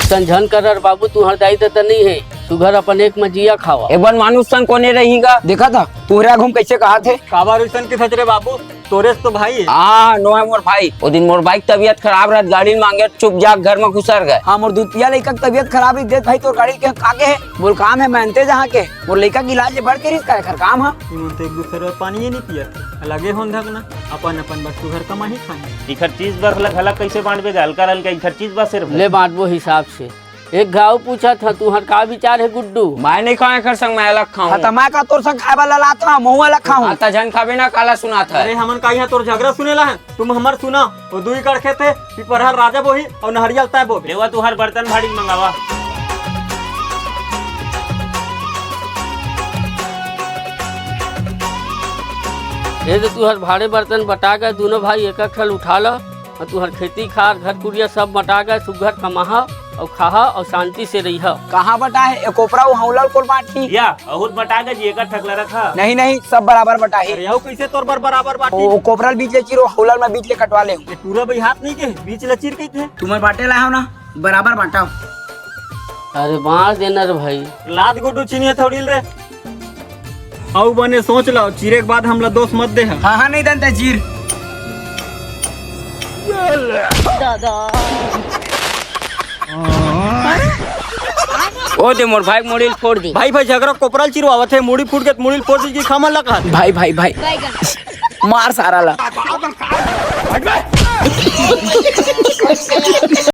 झन कर बाबू तू हरदाई देता नहीं है तू घर अपन एक मजिया खावा। एक बार मानुस सन कोने रहेगा देखा था तुहरा घूम कैसे कहा थे काबा रुसन के सचरे बाबू तोरे तो भाई है। हाँ नो है मोर भाई। वो दिन मोर बाइक तबियत खराब रहा गाड़ी मांगे चुप जाग घर में घुसर गए। हाँ मोर दूतिया लड़का की तबियत खराब है भाई तोर गाड़ी के काके है बोल काम है मानते जहाँ के मोर लड़का की इलाज बढ़ के रिस्क है काम है तो एक दूसरे पानी ही नहीं पिया लगे हो धकना अपन अपन बस तू घर कमा ही खाए इखर चीज बस अलग कैसे बांटबे हल्का हल्का इखर चीज बस सिर्फ ले बांटबो हिसाब से। एक घाव पूछा था तू हर का विचार है गुड्डू। मैं नहीं खाए कर संग मैं अलग खाऊं। खतमा का तोर संग खाए वाला ला था मुंह वाला खाऊं। आता जन खाबे ना काला सुना था। अरे हमन का यहाँ तोर झगड़ा सुनेला है तुम हमार सुना वो दुई कर खेते पिपरहर राजा बोही और नहरियल तय बोबे। लेवा तू हर बर्तन भाड़ी मंगावा। ये तो तू हर भाड़े बर्तन बटा गए दोनों भाई एक ठल उठा लो और तू हर खेती खार घर कुड़िया सब बटा गए सुघर कमाहा और खाहा और शांति से रही। कहाँ बटा है एक ओपरा हौलल कोल बांटी या अहुत बटा गए जी एक ठकला रखा। नहीं सब बराबर बटा है। अरे कैसे तोर बराबर बाटी ओ कोपरल बीच ले चिरो हौलल में बीच ले कटवा ले पूरा भाई हाथ नहीं के बीच लचीर के थे तुम्हारे बाटे लाओ ना बराबर बांटाओ। अरे बांट देना रे भाई लाद गुड्डू चीनी थोड़ी रे आओ बने सोच लो चीरे के बाद हमला दोस्त मत दे। हाँ नहीं दंते चीर ओ दे मोर भाई मोड़िल फोड़ दी। भाई झगड़ा कोपरल चिरो आवत है मुड़ी फूट के मुड़ी फोड़ दी खामा लगा। भाई मार सारा ला